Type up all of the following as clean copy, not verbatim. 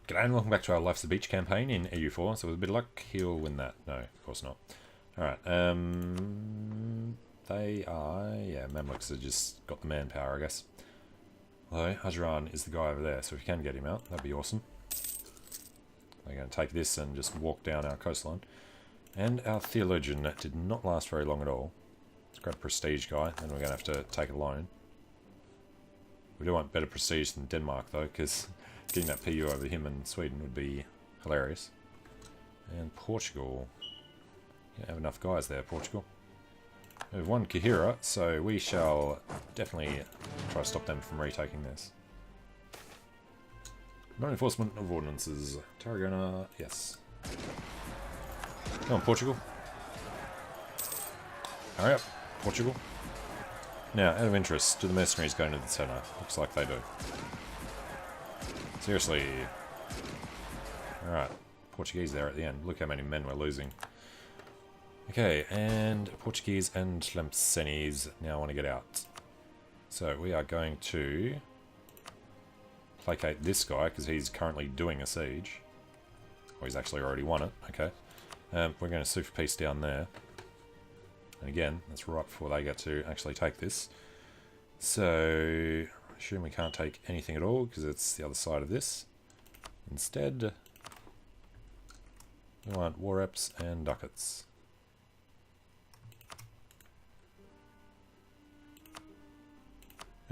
G'day and welcome back to our Life's the Beach campaign in EU4. So with a bit of luck, he'll win that. No, of course not. Alright, they are... yeah, Mamluks have just got the manpower, I guess. Although, Hajaran is the guy over there, so if you can get him out, that'd be awesome. We're going to take this and just walk down our coastline. And our Theologian did not last very long at all. Let's grab Prestige guy, and we're going to have to take a loan. We do want better prestige than Denmark, though, because getting that PU over him and Sweden would be hilarious. And Portugal. You don't have enough guys there, Portugal. We have one Kahira, so we shall definitely try to stop them from retaking this. Non-enforcement of ordinances. Tarragona, yes. Come on, Portugal. Hurry up, Portugal. Now, out of interest, do the mercenaries go into the centre? Looks like they do. Seriously. Alright, Portuguese there at the end. Look how many men we're losing. Okay, and Portuguese and Tlemcenes now want to get out. So we are going to placate this guy, because he's currently doing a siege. Or he's actually already won it, okay. We're going to sue for peace down there. And again, that's right before they get to actually take this. So, I assume we can't take anything at all, because it's the other side of this. Instead, we want war reps and ducats.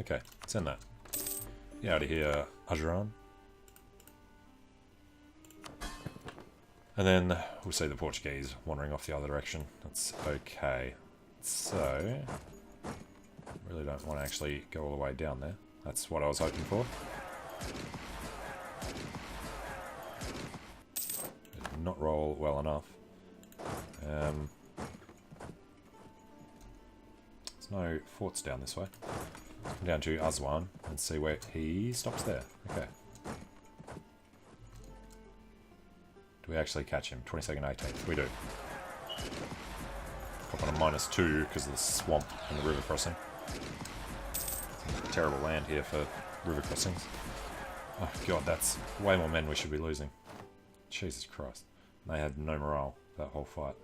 Okay, send that. Get out of here, Hajaran. And then we'll see the Portuguese wandering off the other direction. That's okay. So, really don't want to actually go all the way down there. That's what I was hoping for. Did not roll well enough. There's no forts down this way. Come down to Aswan and see where he stops there. Okay. Do we actually catch him? 22nd, 18th. We do. Pop on a -2 because of the swamp and the river crossing. Terrible land here for river crossings. Oh god, that's way more men we should be losing. Jesus Christ. They had no morale that whole fight.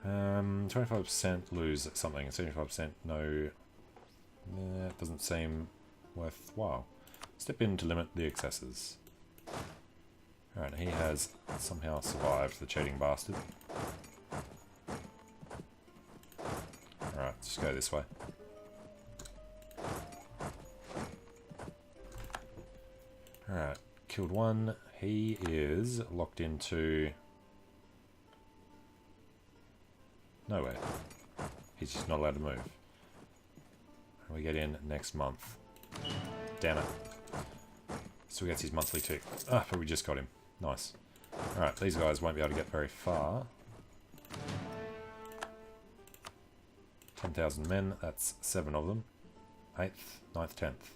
25% lose something, 75% no. It doesn't seem worthwhile. Step in to limit the excesses. Alright, he has somehow survived, the cheating bastard. Alright, let's just go this way. Alright, killed one. He is locked into nowhere. He's just not allowed to move. We get in next month. Damn it. Still gets his monthly tick. Ah, but we just got him. Nice. Alright, these guys won't be able to get very far. 10,000 men, that's 7 of them. 8th, 9th, 10th.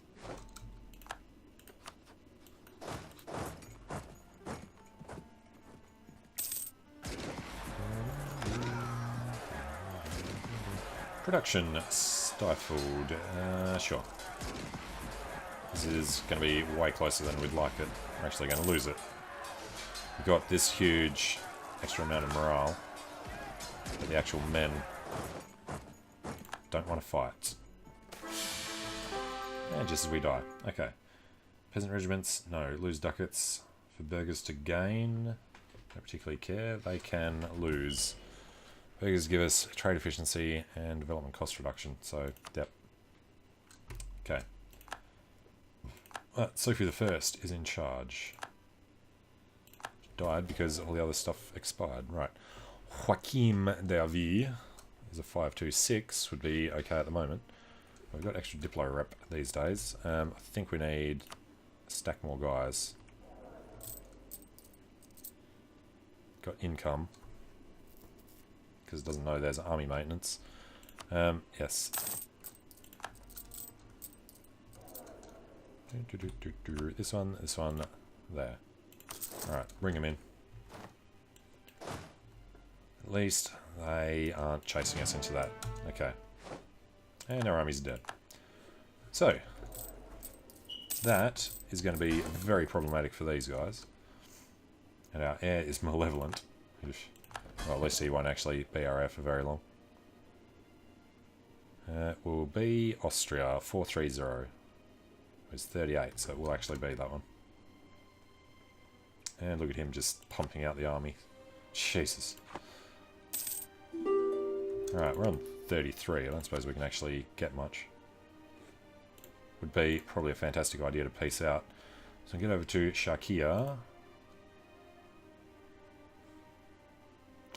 Production stifled. Sure. This is going to be way closer than we'd like it. We're actually going to lose it. We've got this huge extra amount of morale, but the actual men don't want to fight. And just as we die. Okay. Peasant regiments, no. Lose ducats. For burghers to gain, don't particularly care. They can lose. Burghers give us trade efficiency and development cost reduction, so, yep. Okay. Sophie the First is in charge. Died because all the other stuff expired. Right. Joachim Davi is a 526, would be okay at the moment. We've got extra Diplo rep these days. I think we need a stack more guys. Got income. Because it doesn't know there's army maintenance. Yes. This one, there. Alright, bring him in. At least they aren't chasing us into that. Okay. And our army's dead. So, That is going to be very problematic for these guys. And our heir is malevolent. Well, at least he won't actually be our heir for very long. It will be Austria, 430. It's 38, so it will actually be that one. And look at him just pumping out the army. Jesus. Alright, we're on 33. I don't suppose we can actually get much. Would be probably a fantastic idea to peace out. So get over to Shakia.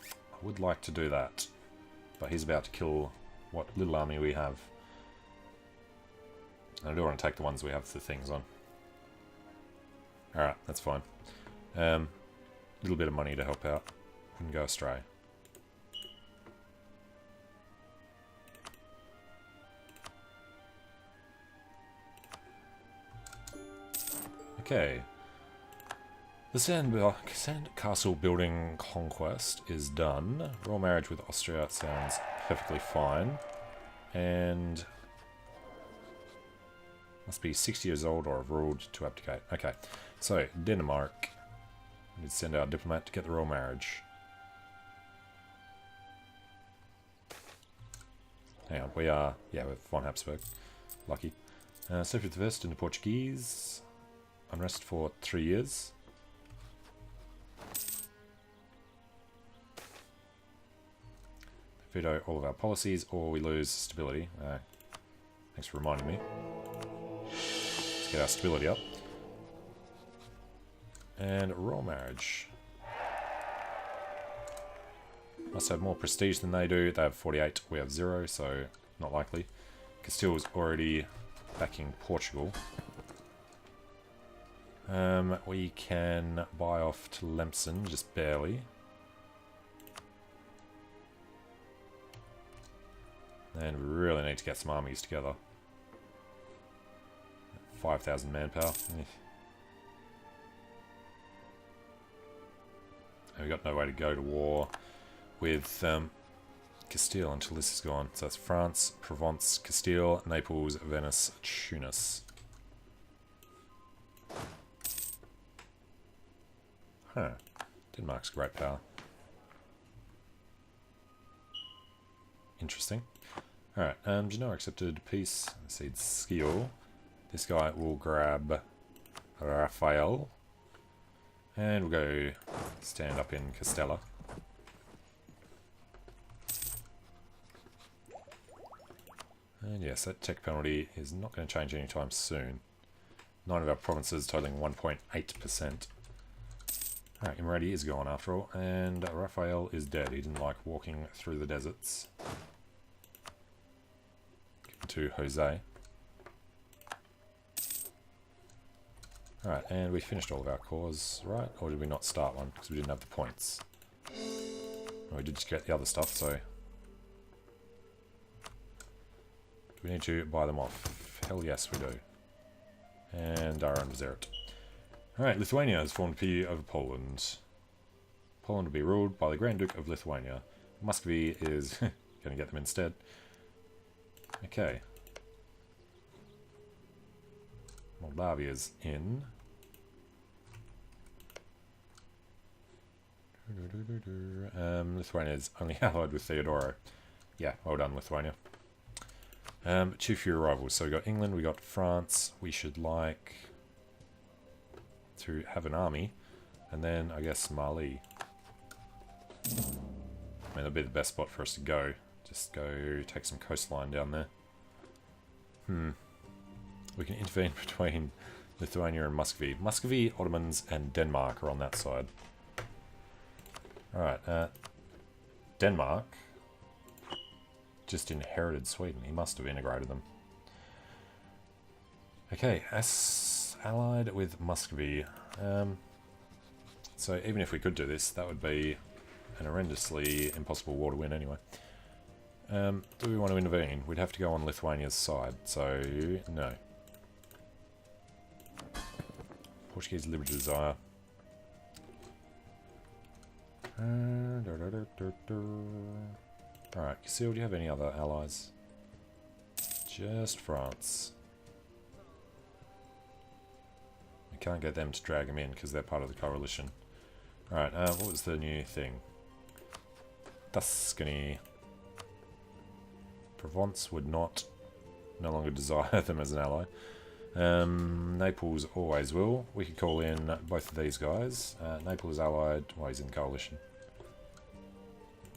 I would like to do that, but he's about to kill what little army we have. And I do want to take the ones we have the things on. Alright, that's fine. Little bit of money to help out. Wouldn't go astray. Okay. The sand castle building conquest is done. Royal marriage with Austria sounds perfectly fine. And must be 60 years old or have ruled to abdicate. Okay, so Denmark. We need to send our diplomat to get the royal marriage. Hang on, we are, yeah, we're von Habsburg. Lucky. Subject the first into Portuguese. Unrest for 3 years. Veto all of our policies or we lose stability. Thanks for reminding me. Let's get our stability up. And royal marriage. Must have more prestige than they do. They have 48, we have 0, so not likely. Castile is already backing Portugal. We can buy off Tlemcen, just barely. And we really need to get some armies together. 5,000 manpower. And we've got no way to go to war with Castile until this is gone. So that's France, Provence, Castile, Naples, Venice, Tunis. Huh. Denmark's a great power. Interesting. Alright, Genoa accepted peace. Cedes skill. This guy will grab Raphael. And we'll go stand up in Castella. And yes, that tech penalty is not going to change anytime soon. 9 of our provinces totaling 1.8%. Alright, Imereti is gone after all, and Raphael is dead. He didn't like walking through the deserts. Given to Jose. Alright, and we finished all of our cores, right? Or did we not start one? Because we didn't have the points. Well, we did just get the other stuff, so... Do we need to buy them off? Hell yes, we do. And Daran Vizieret. Alright, Lithuania has formed peace over Poland. Poland will be ruled by the Grand Duke of Lithuania. Muscovy is going to get them instead. Okay. Moldavia's in. Lithuania is only allied with Theodoro. Yeah, well done, Lithuania. Two fewer rivals. So we got England, we got France. We should like to have an army, and then I guess Mali. I mean, that'd be the best spot for us to go. Just go take some coastline down there. We can intervene between Lithuania and Muscovy. Muscovy, Ottomans, and Denmark are on that side. Alright, Denmark just inherited Sweden. He must have integrated them. Okay, allied with Muscovy. So even if we could do this, that would be an horrendously impossible war to win anyway. Do we want to intervene? We'd have to go on Lithuania's side, so no. Portuguese liberty desire. Alright, Castile, do you have any other allies? Just France. We can't get them to drag them in because they're part of the coalition. Alright, what was the new thing? Tuscany. Provence would no longer desire them as an ally. Naples always will. We could call in both of these guys. Naples allied, well, he's in coalition.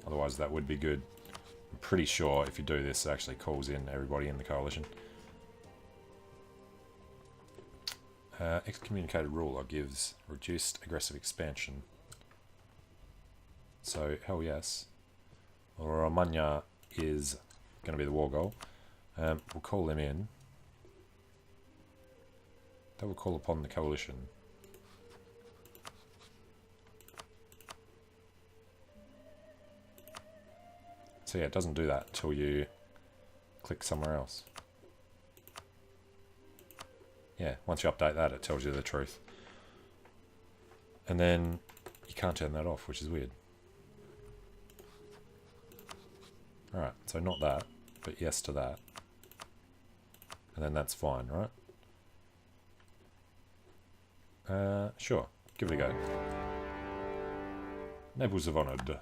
Otherwise that would be good. I'm pretty sure if you do this, it actually calls in everybody in the coalition. Excommunicated ruler gives reduced aggressive expansion. So, hell yes. Romagna is going to be the war goal. We'll call them in. That will call upon the coalition. So yeah, it doesn't do that until you click somewhere else. Yeah, once you update that, it tells you the truth. And then you can't turn that off, which is weird. Alright, so not that, but yes to that. And then that's fine, right? Sure, give it a go. Naples have honoured.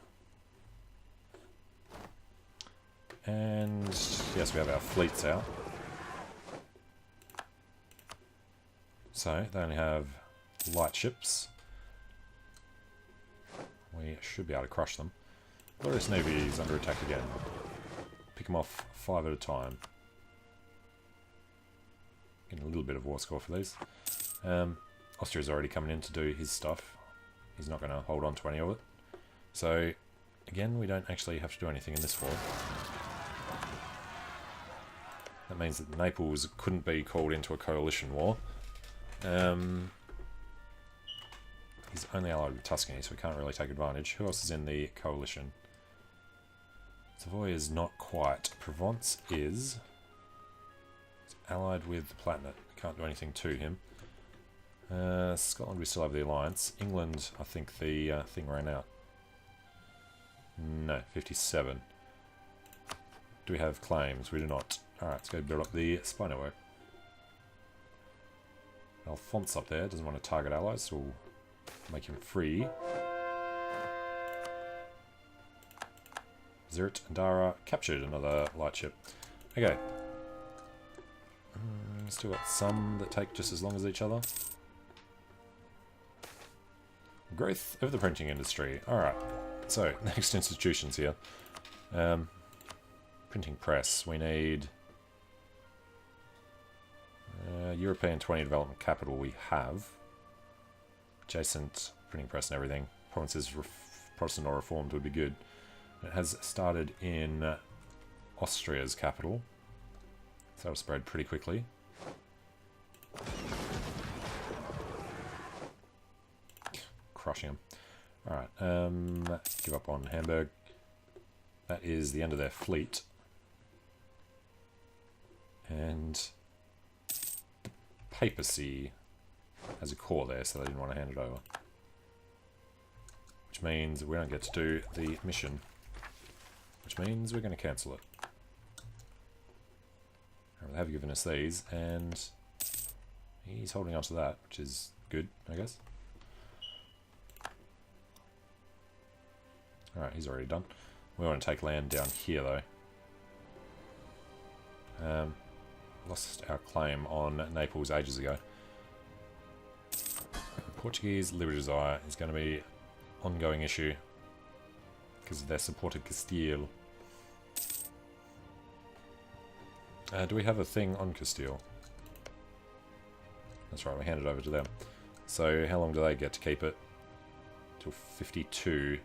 And yes, we have our fleets out. So they only have light ships. We should be able to crush them. Glorious Navy is under attack again. Pick them off 5 at a time. Getting a little bit of war score for these. Austria's already coming in to do his stuff. He's not going to hold on to any of it. So, again, we don't actually have to do anything in this war. That means that Naples couldn't be called into a coalition war. He's only allied with Tuscany, so we can't really take advantage. Who else is in the coalition? Savoy is not quite. Provence is. He's allied with the Palatinate. We can't do anything to him. Scotland, we still have the alliance. England, I think the thing ran out. No, 57. Do we have claims? We do not. Alright, let's go build up the spy network. Alphonse up there doesn't want to target allies, so we'll make him free. Zirt and Dara captured another light ship. Okay. Still got some that take just as long as each other. Growth of the printing industry. Alright. So, next institutions here. Printing press. We need European 20 development capital we have. Adjacent printing press and everything. Provinces Protestant or Reformed would be good. It has started in Austria's capital. So that'll spread pretty quickly. Crushing them. Alright, give up on Hamburg. That is the end of their fleet. And Papacy has a core there, so they didn't want to hand it over. Which means we don't get to do the mission. Which means we're going to cancel it. They have given us these, and he's holding on to that, which is good, I guess. Alright, he's already done. We want to take land down here, though. Lost our claim on Naples ages ago. Portuguese Liberty Desire is going to be an ongoing issue because of their support of Castile. Do we have a thing on Castile? That's right, we hand it over to them. So how long do they get to keep it? Till 52.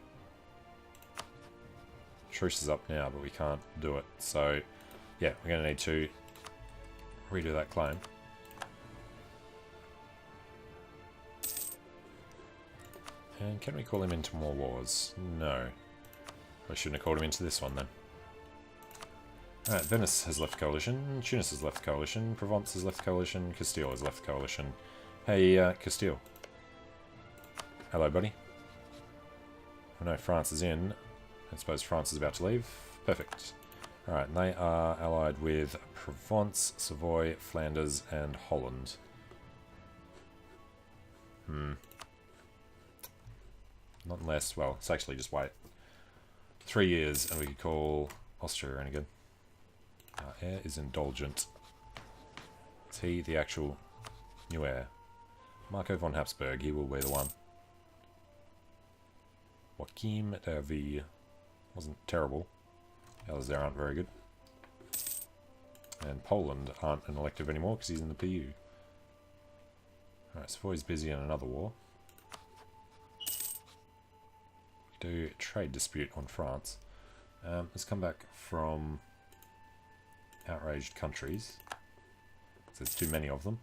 Truce is up now, but we can't do it. So yeah, we're going to need to redo that claim. And can we call him into more wars? No. I shouldn't have called him into this one then. Alright, Venice has left coalition, Tunis has left coalition, Provence has left coalition, Castile has left coalition. Hey, Castile. Hello, buddy. I know France is in. I suppose France is about to leave. Perfect. Alright, and they are allied with Provence, Savoy, Flanders, and Holland. Not unless, well, it's actually just wait 3 years and we could call Austria in again. Our heir is indulgent. Is he the actual new heir? Marco von Habsburg, he will be the one. Joachim Davi wasn't terrible. The others there aren't very good. And Poland aren't an elective anymore because he's in the PU. Alright, Savoy's busy in another war. Do a trade dispute on France. Let's come back from outraged countries. There's too many of them.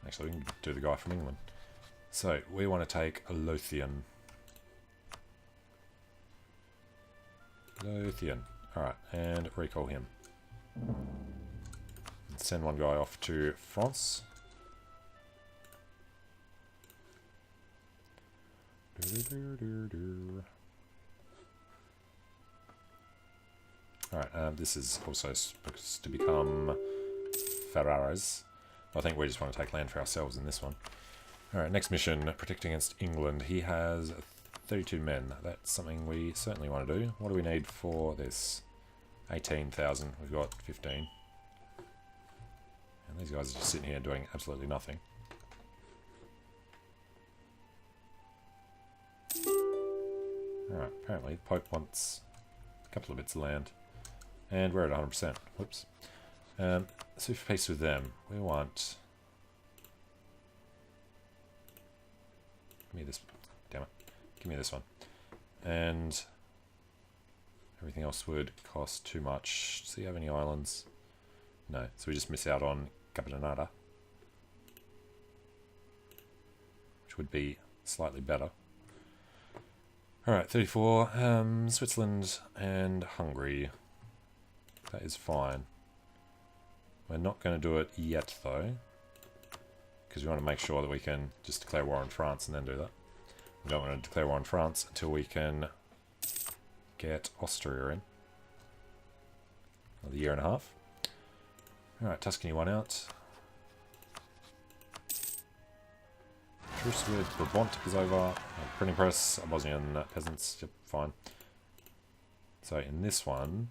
Actually, we can do the guy from England. So, we want to take a Lothian. Lothian. Alright, and recall him. And send one guy off to France. Alright, this is also supposed to become Ferraras. I think we just want to take land for ourselves in this one. Alright, next mission, protect against England. He has 32 men. That's something we certainly want to do. What do we need for this? 18,000. We've got 15. And these guys are just sitting here doing absolutely nothing. Alright, apparently the Pope wants a couple of bits of land. And we're at 100%. Whoops. So for peace with them, we want... Give me this... Damn it. Give me this one. And... everything else would cost too much. Do you have any islands? No. So we just miss out on Capitanata. Which would be slightly better. Alright, 34. Switzerland and Hungary. That is fine. We're not going to do it yet, though. Because we want to make sure that we can just declare war on France and then do that. We don't want to declare war on France until we can get Austria in. Another year and a half. Alright, Tuscany won out. Truce with Brabant is over. Printing press, Bosnian peasants, yep, fine. So in this one,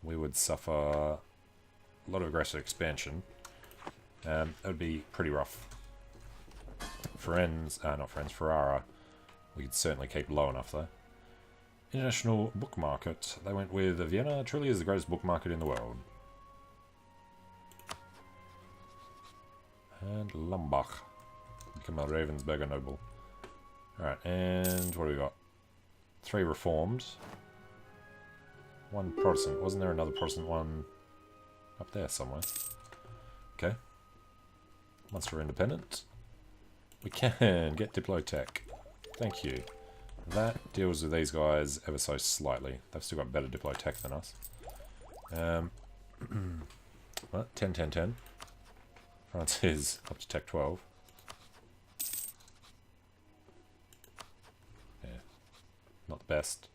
we would suffer a lot of aggressive expansion. That would be pretty rough. Ferrara, we could certainly keep low enough though. International book market, they went with Vienna, truly is the greatest book market in the world. And Lambach, become a Ravensburger noble. Alright, and what do we got? 3 reformed. 1 Protestant. Wasn't there another Protestant one up there somewhere? Okay. Once we're independent, we can get Diplotech. Thank you. That deals with these guys ever so slightly. They've still got better Diplotech than us. What? 10, 10, 10. France is up to Tech 12. Yeah. Not the best.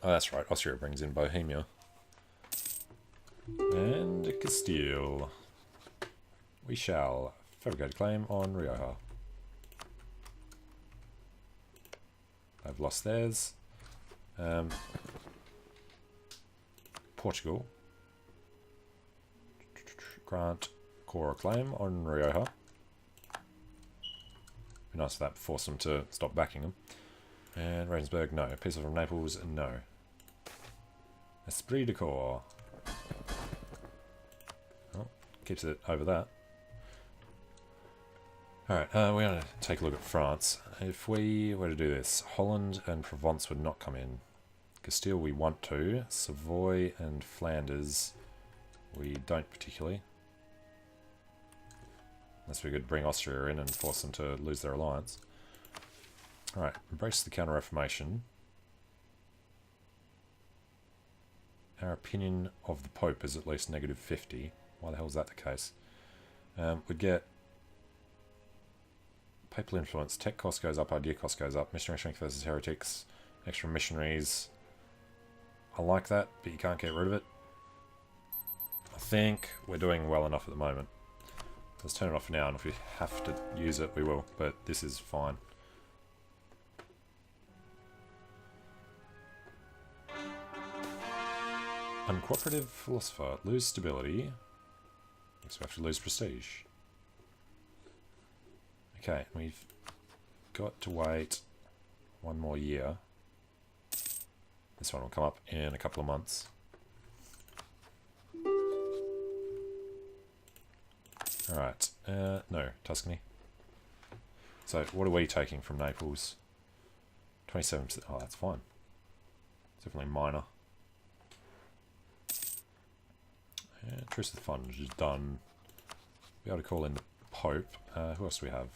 Oh, that's right. Austria brings in Bohemia. And Castile. We shall fabricate a claim on Rioja. They've lost theirs. Portugal. Grant core claim on Rioja. Be nice if that forced them to stop backing them. And Ravensburg, no. Peace from Naples, no. Esprit de Corps. Oh, keeps it over that. Alright, we're going to take a look at France. If we were to do this, Holland and Provence would not come in. Castile we want to. Savoy and Flanders we don't particularly. Unless we could bring Austria in and force them to lose their alliance. Alright, embrace the Counter-Reformation. Our opinion of the Pope is at least -50. Why the hell is that the case? We'd get papal influence. Tech cost goes up, idea cost goes up. Missionary strength versus heretics. Extra missionaries. I like that, but you can't get rid of it. I think we're doing well enough at the moment. Let's turn it off for now, and if we have to use it, we will, but this is fine. Uncooperative philosopher. Lose stability. So we have to lose prestige. Okay, we've got to wait one more year. This one will come up in a couple of months. Alright, no, Tuscany. So, what are we taking from Naples? 27%. Oh, that's fine. Definitely minor. Truce of the Fund is done. Be able to call in the Pope. Who else do we have?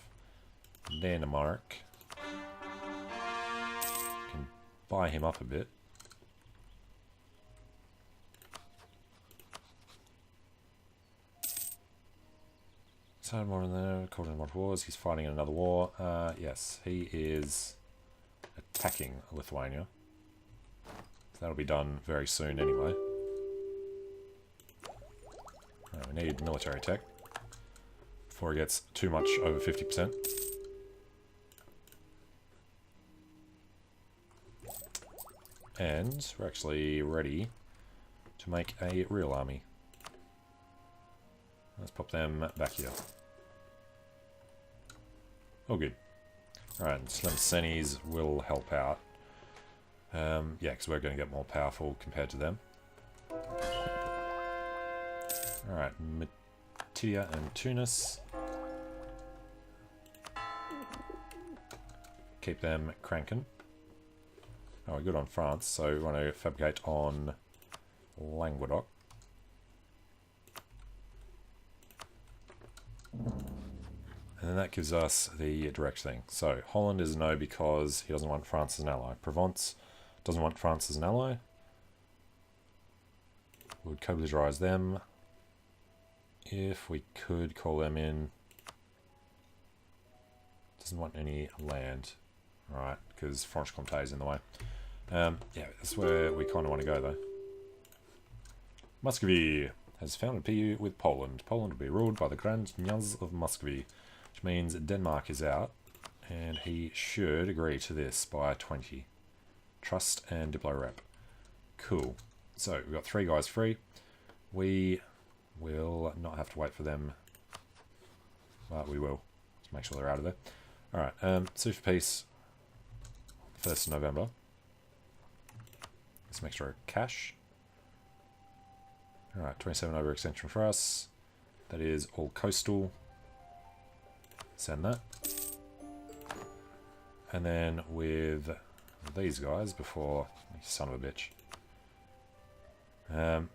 Denmark. Can buy him up a bit. So more than that, called in what wars? He's fighting in another war. Yes, he is attacking Lithuania. So that'll be done very soon anyway. We need military tech before it gets too much over 50%. And we're actually ready to make a real army. Let's pop them back here. Oh, good. Alright, Slemcenes will help out. Yeah, because we're going to get more powerful compared to them. Alright, Matidia and Tunis. Keep them cranking. Oh, we're good on France, so we want to fabricate on Languedoc. And then that gives us the direct thing. So, Holland is a no because he doesn't want France as an ally. Provence doesn't want France as an ally. We would co-belligerize them. If we could call them in. Doesn't want any land. Alright, because Franche-Comté is in the way. Yeah, that's where we kind of want to go though. Muscovy has found a PU with Poland. Poland will be ruled by the Grand Knyaz of Muscovy, which means Denmark is out, and he should agree to this by 20. Trust and Diplo rep. Cool. So, we've got 3 guys free. We will not have to wait for them, but we will, to make sure they're out of there. Alright, sue for peace, 1st of November. Let's make sure cash. Alright, 27 overextension for us. That is all coastal. Send that. And then with these guys before, son of a bitch. We're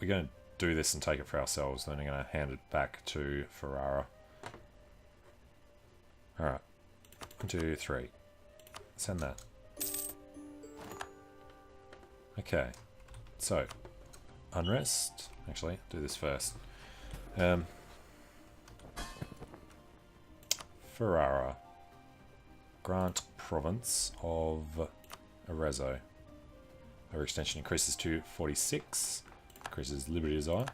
going to do this and take it for ourselves, then we're going to hand it back to Ferrara. Alright. 1, 2, 3. Send that. Okay. So, unrest. Actually, do this first. Ferrara. Grant province of Arezzo. Overextension increases to 46. Increases Liberty Desire.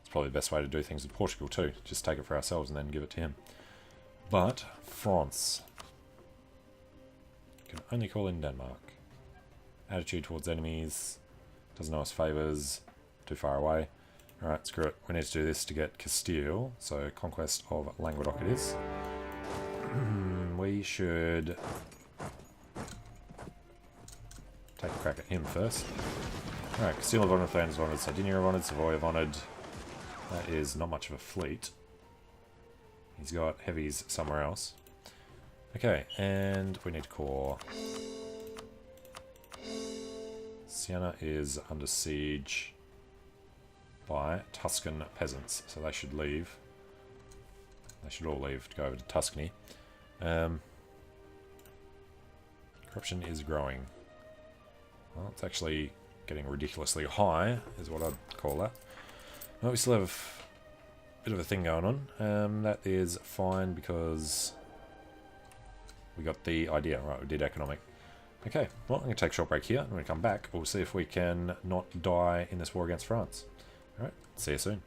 It's probably the best way to do things with Portugal too. Just take it for ourselves and then give it to him. But France can only call in Denmark. Attitude towards enemies. Doesn't know us favours. Too far away. Alright, screw it. We need to do this to get Castile. So conquest of Languedoc it is. We should take a crack at him first. Alright, Castile have honoured, Flanders have honoured, Sardinia have honoured, Savoy have honoured. That is not much of a fleet. He's got heavies somewhere else. Okay, and we need to core. Siena is under siege by Tuscan peasants, so they should leave. They should all leave to go over to Tuscany. Corruption is growing. Well, it's actually getting ridiculously high, is what I'd call that. Well, we still have a bit of a thing going on. That is fine because we got the idea. Right, we did economic. Okay, well, I'm going to take a short break here, and when we come back, we'll see if we can not die in this war against France. Alright, see you soon.